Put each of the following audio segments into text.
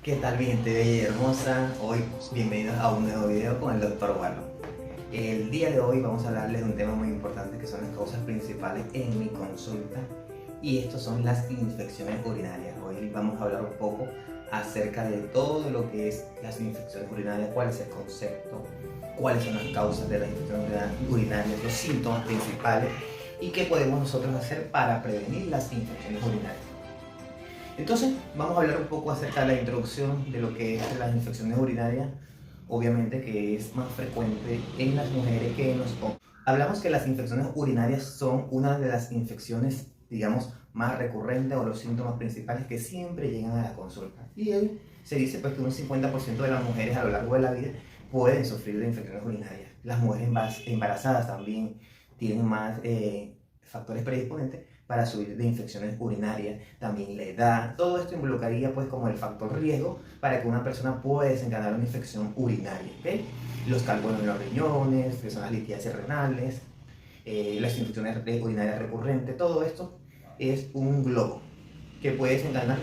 ¿Qué tal mi gente bella y hermosa? Hoy bienvenidos a un nuevo video con el Dr. Wallo. El día de hoy vamos a hablarles de un tema muy importante que son las causas principales en mi consulta y estos son las infecciones urinarias. Hoy vamos a hablar un poco acerca de todo lo que es las infecciones urinarias, cuál es el concepto, cuáles son las causas de las infecciones urinarias, los síntomas principales y qué podemos nosotros hacer para prevenir las infecciones urinarias. Entonces, vamos a hablar un poco acerca de la introducción de lo que es las infecciones urinarias, obviamente que es más frecuente en las mujeres que en los hombres. Hablamos que las infecciones urinarias son una de las infecciones, digamos, más recurrentes o los síntomas principales que siempre llegan a la consulta. Y ahí se dice pues que un 50% de las mujeres a lo largo de la vida pueden sufrir de infecciones urinarias. Las mujeres embarazadas también tienen más factores predisponentes para subir de infecciones urinarias, también la edad, todo esto involucraría pues como el factor riesgo para que una persona pueda desencadenar una infección urinaria, ¿okay? Los cálculos en los riñones, que son las litiasis renales, las infecciones urinarias recurrentes, todo esto es un globo que puede desencadenar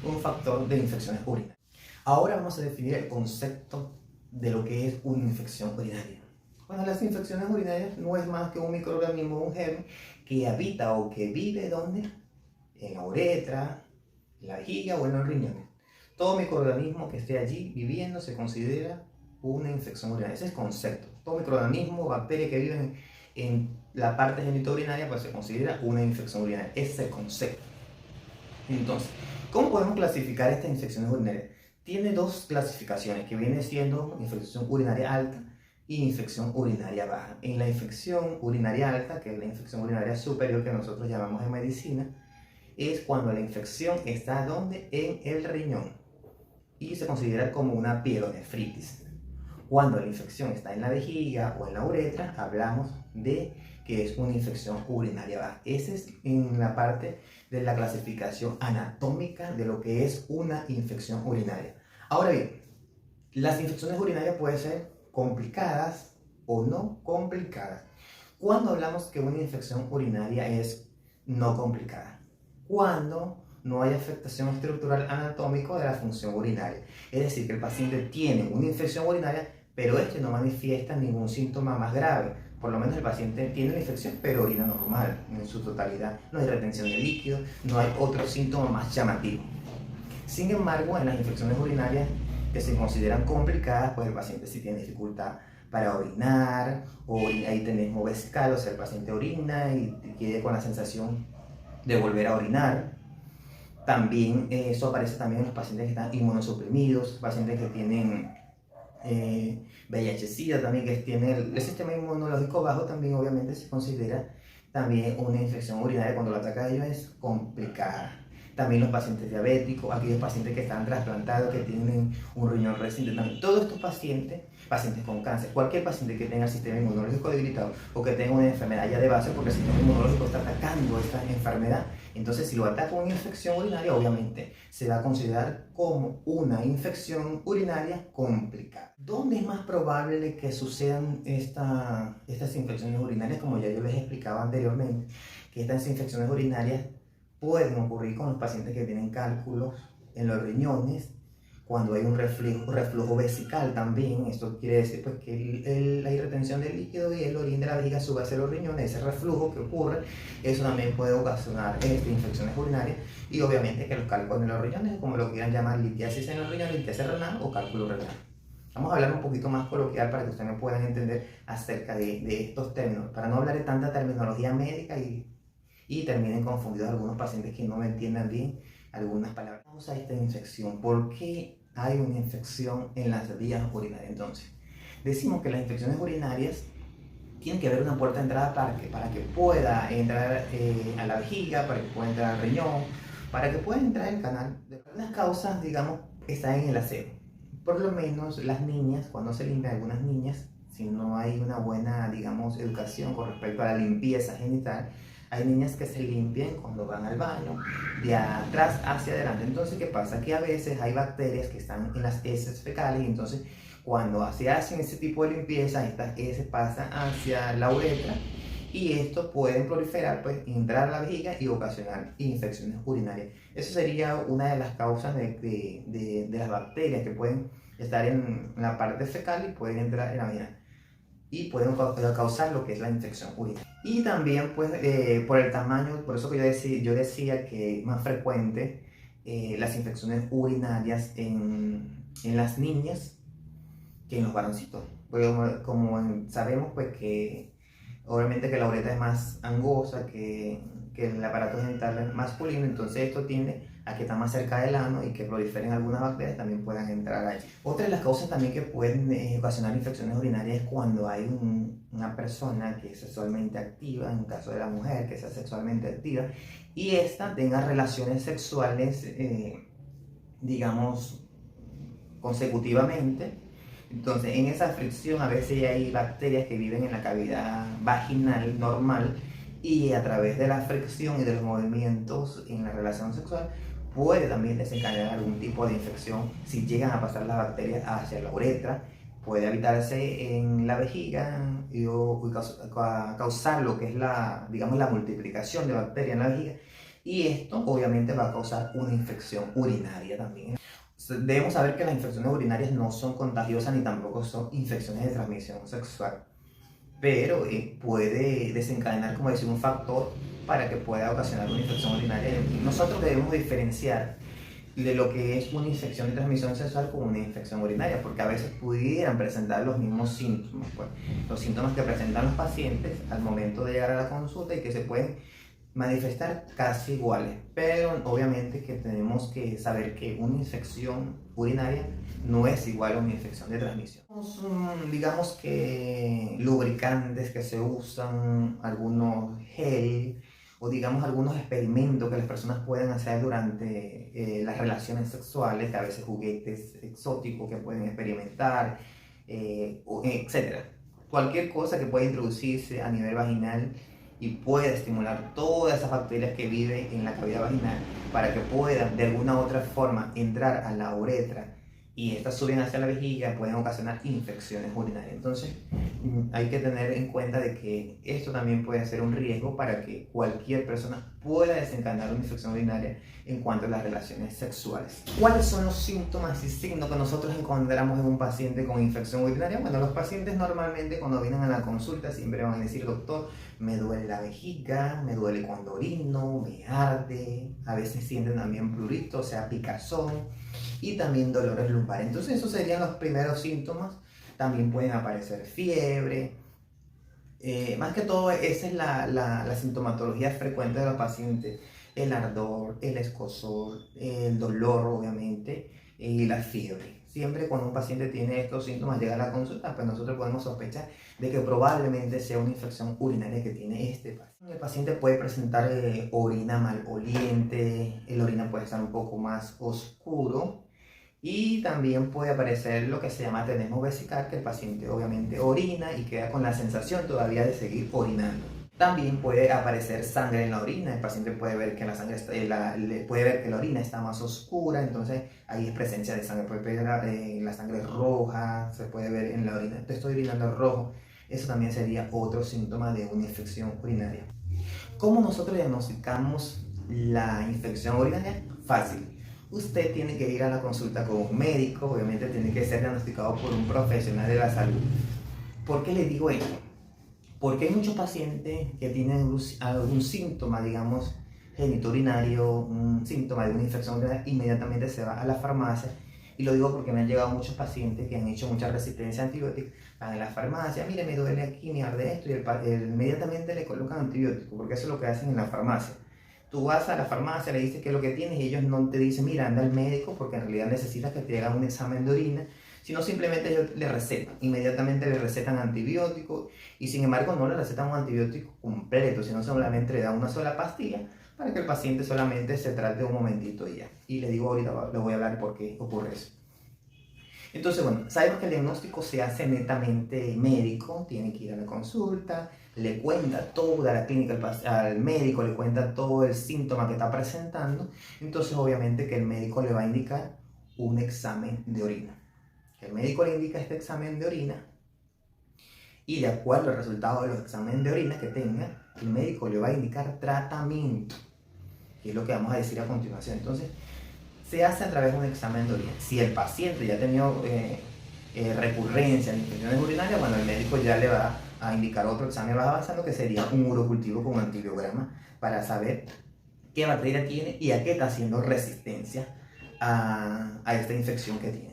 un factor de infecciones urinarias. Ahora vamos a definir el concepto de lo que es una infección urinaria. Bueno, las infecciones urinarias no es más que un microorganismo, un germen, que habita o que vive ¿dónde? En la uretra, en la vejiga o en los riñones. Todo microorganismo que esté allí viviendo se considera una infección urinaria. Ese es el concepto. Todo microorganismo, bacteria que vive en la parte genitourinaria, pues se considera una infección urinaria. Ese es el concepto. Entonces, ¿cómo podemos clasificar estas infecciones urinarias? Tiene dos clasificaciones, que viene siendo infección urinaria alta y infección urinaria baja. En la infección urinaria alta, que es la infección urinaria superior que nosotros llamamos en medicina, es cuando la infección está ¿dónde? En el riñón y se considera como una pielonefritis. Cuando la infección está en la vejiga o en la uretra, hablamos de que es una infección urinaria baja. Esa es en la parte de la clasificación anatómica de lo que es una infección urinaria. Ahora bien, las infecciones urinarias pueden ser complicadas o no complicadas. ¿Cuándo hablamos que una infección urinaria es no complicada? Cuando no hay afectación estructural anatómica de la función urinaria. Es decir, que el paciente tiene una infección urinaria, pero este no manifiesta ningún síntoma más grave. Por lo menos el paciente tiene la infección, pero orina normal en su totalidad. No hay retención de líquido, no hay otro síntoma más llamativo. Sin embargo, en las infecciones urinarias que se consideran complicadas, pues el paciente sí tiene dificultad para orinar, o ahí tenemos vesical, o sea, el paciente orina y queda con la sensación de volver a orinar. También eso aparece también en los pacientes que están inmunosuprimidos, pacientes que tienen VIH-Sida, también que tienen el sistema inmunológico bajo, también obviamente se considera también una infección urinaria cuando la ataca a ellos es complicada. También los pacientes diabéticos, aquellos pacientes que están trasplantados, que tienen un riñón reciente, también todos estos pacientes, pacientes con cáncer, cualquier paciente que tenga el sistema inmunológico debilitado o que tenga una enfermedad ya de base porque el sistema inmunológico está atacando esta enfermedad, entonces si lo ataca una infección urinaria, obviamente se va a considerar como una infección urinaria complicada. ¿Dónde es más probable que sucedan estas infecciones urinarias? Como ya yo les explicaba anteriormente, que estas infecciones urinarias pueden ocurrir con los pacientes que tienen cálculos en los riñones, cuando hay un reflujo vesical también. Esto quiere decir pues, que hay retención de líquido y el orín de la vejiga sube hacia los riñones. Ese reflujo que ocurre, eso también puede ocasionar infecciones urinarias, y obviamente que los cálculos en los riñones, como lo quieran llamar, litiasis en los riñones, litiasis renal o cálculo renal. Vamos a hablar un poquito más coloquial para que ustedes me puedan entender acerca de estos términos, para no hablar de tanta terminología médica y terminen confundidos algunos pacientes que no me entiendan bien algunas palabras. Vamos a esta infección. ¿Por qué hay una infección en las vías urinarias? Entonces, decimos que las infecciones urinarias tienen que haber una puerta de entrada para que pueda entrar a la vejiga, para que pueda entrar al riñón, para que pueda entrar el canal. Las causas, digamos, están en el aseo. Por lo menos las niñas, cuando se limpian, algunas niñas, si no hay una buena, digamos, educación con respecto a la limpieza genital, hay niñas que se limpian cuando van al baño, de atrás hacia adelante. Entonces, ¿qué pasa? Que a veces hay bacterias que están en las heces fecales, y entonces cuando se hacen ese tipo de limpieza, estas heces pasan hacia la uretra y esto puede proliferar, pues entrar a la vejiga y ocasionar infecciones urinarias. Eso sería una de las causas de las bacterias que pueden estar en la parte fecal y pueden entrar en la vagina y pueden causar lo que es la infección urinaria. Y también pues por el tamaño, por eso que yo decía que es más frecuente las infecciones urinarias en las niñas que en los varoncitos. Pues como sabemos pues que obviamente que la uretra es más angosta que el aparato genital masculino, entonces esto tiende a que está más cerca del ano y que proliferen algunas bacterias también puedan entrar ahí. Otra de las causas también que pueden ocasionar infecciones urinarias es cuando hay una persona que es sexualmente activa, en el caso de la mujer que sea sexualmente activa, y esta tenga relaciones sexuales, digamos, consecutivamente. Entonces, en esa fricción a veces hay bacterias que viven en la cavidad vaginal normal y a través de la fricción y de los movimientos en la relación sexual puede también desencadenar algún tipo de infección. Si llegan a pasar las bacterias hacia la uretra, puede habitarse en la vejiga y causar lo que es digamos, la multiplicación de bacterias en la vejiga, y esto obviamente va a causar una infección urinaria también. Debemos saber que las infecciones urinarias no son contagiosas ni tampoco son infecciones de transmisión sexual, pero puede desencadenar, como decir, un factor para que pueda ocasionar una infección urinaria. Y nosotros debemos diferenciar de lo que es una infección de transmisión sexual con una infección urinaria, porque a veces pudieran presentar los mismos síntomas, pues, los síntomas que presentan los pacientes al momento de llegar a la consulta y que se pueden manifestar casi iguales, pero obviamente que tenemos que saber que una infección urinaria no es igual a una infección de transmisión. Digamos que lubricantes que se usan, algunos gel o digamos algunos experimentos que las personas pueden hacer durante las relaciones sexuales, que a veces juguetes exóticos que pueden experimentar, etc. Cualquier cosa que pueda introducirse a nivel vaginal y pueda estimular todas esas bacterias que viven en la cavidad vaginal para que puedan de alguna u otra forma entrar a la uretra y estas suben hacia la vejiga, pueden ocasionar infecciones urinarias. Entonces hay que tener en cuenta de que esto también puede ser un riesgo para que cualquier persona pueda desencadenar una infección urinaria en cuanto a las relaciones sexuales. ¿Cuáles son los síntomas y signos que nosotros encontramos en un paciente con infección urinaria? Bueno, los pacientes normalmente cuando vienen a la consulta siempre van a decir: doctor, me duele la vejiga, me duele cuando orino, me arde, a veces sienten también prurito, o sea, picazón, y también dolores lumbares. Entonces esos serían los primeros síntomas. También pueden aparecer fiebre. Más que todo esa es la sintomatología frecuente de los pacientes: el ardor, el escozor, el dolor obviamente y la fiebre. Siempre cuando un paciente tiene estos síntomas, llega a la consulta, pues nosotros podemos sospechar de que probablemente sea una infección urinaria que tiene este paciente. El paciente puede presentar orina maloliente, el orina puede estar un poco más oscuro, y también puede aparecer lo que se llama tenesmo vesical, que el paciente obviamente orina y queda con la sensación todavía de seguir orinando. También puede aparecer sangre en la orina. El paciente puede ver que la orina está más oscura, entonces ahí es presencia de sangre. Puede ver la sangre roja, se puede ver en la orina: te estoy orinando rojo. Eso también sería otro síntoma de una infección urinaria. ¿Cómo nosotros diagnosticamos la infección urinaria? Fácil. Usted tiene que ir a la consulta con un médico, obviamente tiene que ser diagnosticado por un profesional de la salud. ¿Por qué le digo esto? Porque hay muchos pacientes que tienen algún síntoma, digamos, genitourinario, un síntoma de una infección urinaria, inmediatamente se va a la farmacia. Y lo digo porque me han llegado muchos pacientes que han hecho mucha resistencia a antibióticos, van a la farmacia: mire, me duele aquí, me arde esto, y inmediatamente le colocan antibióticos, porque eso es lo que hacen en la farmacia. Tú vas a la farmacia, le dices qué es lo que tienes y ellos no te dicen: mira, anda al médico, porque en realidad necesitas que te hagan un examen de orina, sino simplemente ellos le recetan, inmediatamente le recetan antibióticos, y sin embargo no le recetan un antibiótico completo, sino solamente le dan una sola pastilla para que el paciente solamente se trate un momentito y ya. Y le digo ahorita, le voy a hablar por qué ocurre eso. Entonces, bueno, sabemos que el diagnóstico se hace netamente médico, tiene que ir a la consulta, le cuenta toda la clínica al médico, le cuenta todo el síntoma que está presentando, entonces obviamente que el médico le va a indicar un examen de orina. El médico le indica este examen de orina y de acuerdo al resultado de los exámenes de orina que tenga, el médico le va a indicar tratamiento, que es lo que vamos a decir a continuación. Entonces, se hace a través de un examen de orina. Si el paciente ya ha tenido recurrencia en infecciones urinarias, bueno, el médico ya le va a indicar otro examen más avanzado que sería un urocultivo con antibiograma para saber qué bacteria tiene y a qué está haciendo resistencia a esta infección que tiene.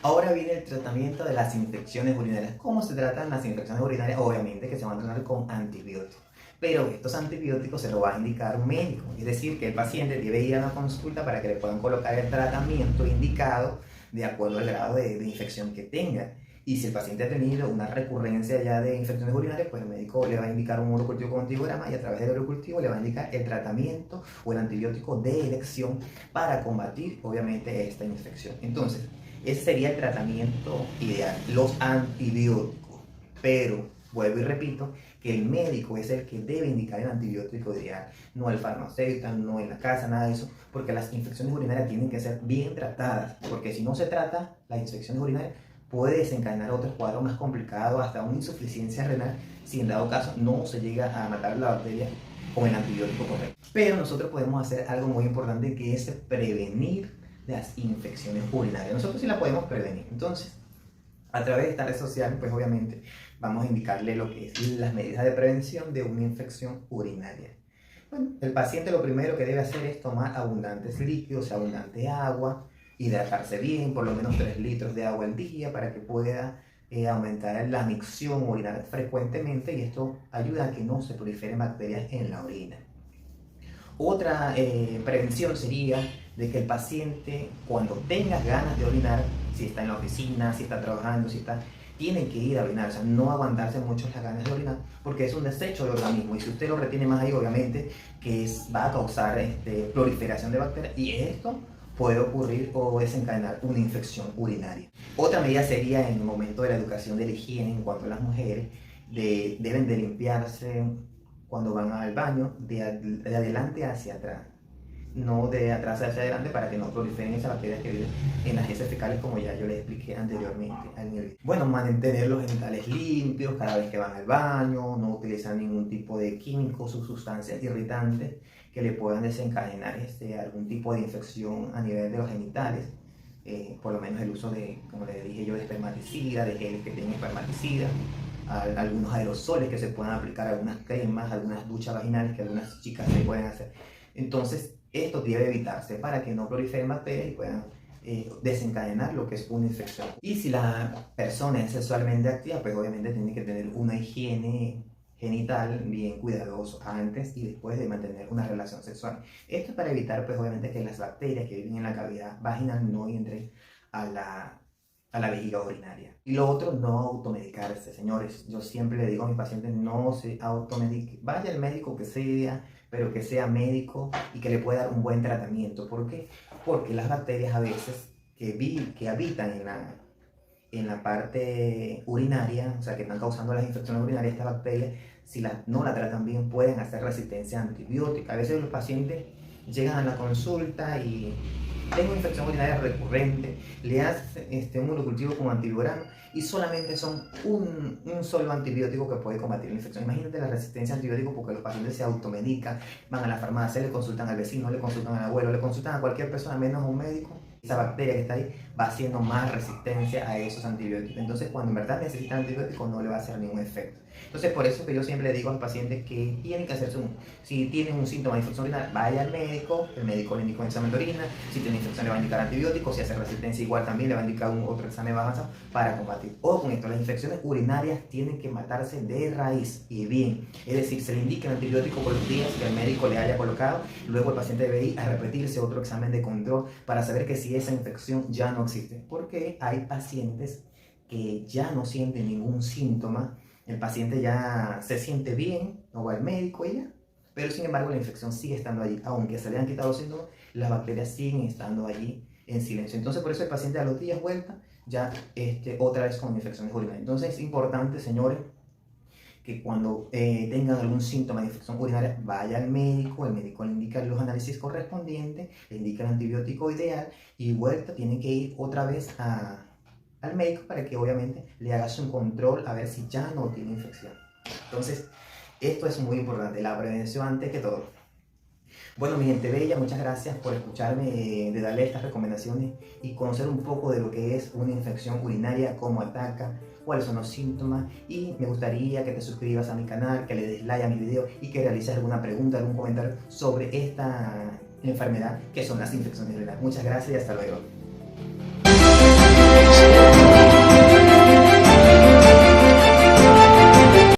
Ahora viene el tratamiento de las infecciones urinarias. ¿Cómo se tratan las infecciones urinarias? Obviamente que se van a tratar con antibióticos. Pero estos antibióticos se los va a indicar un médico. Es decir, que el paciente debe ir a una consulta para que le puedan colocar el tratamiento indicado de acuerdo al grado de infección que tenga. Y si el paciente ha tenido una recurrencia ya de infecciones urinarias, pues el médico le va a indicar un urocultivo con antibiograma y a través del urocultivo le va a indicar el tratamiento o el antibiótico de elección para combatir, obviamente, esta infección. Entonces, ese sería el tratamiento ideal, los antibióticos. Pero, vuelvo y repito, que el médico es el que debe indicar el antibiótico ideal, no el farmacéutico, no en la casa, nada de eso, porque las infecciones urinarias tienen que ser bien tratadas, porque si no se trata las infecciones urinarias, puede desencadenar otros cuadros más complicados, hasta una insuficiencia renal, si en dado caso no se llega a matar la bacteria con el antibiótico correcto. Pero nosotros podemos hacer algo muy importante, que es prevenir las infecciones urinarias. Nosotros sí la podemos prevenir. Entonces, a través de esta red social, pues obviamente vamos a indicarle lo que es las medidas de prevención de una infección urinaria. Bueno, el paciente lo primero que debe hacer es tomar abundantes líquidos, abundante agua, hidratarse bien, por lo menos 3 litros de agua al día para que pueda aumentar la micción urinaria frecuentemente, y esto ayuda a que no se proliferen bacterias en la orina. Otra prevención sería de que el paciente, cuando tenga ganas de orinar, si está en la oficina, si está trabajando, tiene que ir a orinar, o sea, no aguantarse mucho las ganas de orinar, porque es un desecho del organismo, y si usted lo retiene más ahí, obviamente, va a causar proliferación de bacterias, y esto puede ocurrir o desencadenar una infección urinaria. Otra medida sería en el momento de la educación de la higiene en cuanto a las mujeres, deben de limpiarse cuando van al baño de adelante hacia atrás, no de atrás hacia adelante, para que no proliferen esas bacterias que viven en las heces fecales, como ya yo les expliqué anteriormente. Bueno, mantener los genitales limpios cada vez que van al baño, no utilizar ningún tipo de químicos o sustancias irritantes que le puedan desencadenar algún tipo de infección a nivel de los genitales. Por lo menos el uso de, como les dije yo, de espermaticida, de geles que tienen espermaticida, algunos aerosoles que se puedan aplicar, algunas cremas, algunas duchas vaginales que algunas chicas se pueden hacer. Entonces, esto debe evitarse para que no proliferen bacterias y puedan desencadenar lo que es una infección. Y si la persona es sexualmente activa, pues obviamente tiene que tener una higiene genital bien cuidadoso antes y después de mantener una relación sexual. Esto es para evitar, pues obviamente, que las bacterias que viven en la cavidad vaginal no entren a la vejiga urinaria. Y lo otro, no automedicarse, señores. Yo siempre le digo a mis pacientes, no se automedique. Vaya al médico que sea, pero que sea médico y que le pueda dar un buen tratamiento. ¿Por qué? Porque las bacterias a veces que habitan en la parte urinaria, o sea, que están causando las infecciones urinarias, estas bacterias, si no la tratan bien, pueden hacer resistencia antibiótica. A veces los pacientes llegan a la consulta y tengo infección urinaria recurrente, le hace un urocultivo con antibiograma y solamente son un solo antibiótico que puede combatir la infección. Imagínate la resistencia a antibióticos, porque los pacientes se automedican, van a la farmacia, le consultan al vecino, le consultan al abuelo, le consultan a cualquier persona menos a un médico. Esa bacteria que está ahí va haciendo más resistencia a esos antibióticos. Entonces, cuando en verdad necesitan antibióticos, no le va a hacer ningún efecto. Entonces, por eso que yo siempre le digo a los pacientes que tienen que hacerse si tienen un síntoma de infección urinaria, vaya al médico, el médico le indica un examen de orina, si tiene infección le va a indicar antibióticos, si hace resistencia igual también le va a indicar otro examen avanzado para combatir. Ojo con esto, las infecciones urinarias tienen que matarse de raíz y bien, es decir, se le indica el antibiótico por los días que el médico le haya colocado, luego el paciente debe ir a repetirse otro examen de control para saber que si esa infección ya no existe, porque hay pacientes que ya no sienten ningún síntoma, el paciente ya se siente bien, no va al médico y ya, pero sin embargo la infección sigue estando allí, aunque se le han quitado los síntomas, las bacterias siguen estando allí en silencio. Entonces por eso el paciente a los días vuelta ya otra vez con infecciones urinarias. Entonces es importante, señores, que cuando tengan algún síntoma de infección urinaria, vaya al médico, el médico le indica los análisis correspondientes, le indica el antibiótico ideal y vuelta tiene que ir otra vez al médico para que obviamente le hagas un control a ver si ya no tiene infección. Entonces, esto es muy importante, la prevención antes que todo. Bueno, mi gente bella, muchas gracias por escucharme, de darle estas recomendaciones y conocer un poco de lo que es una infección urinaria, cómo ataca, cuáles son los síntomas, y me gustaría que te suscribas a mi canal, que le des like a mi video y que realices alguna pregunta, algún comentario sobre esta enfermedad que son las infecciones urinarias. Muchas gracias y hasta luego.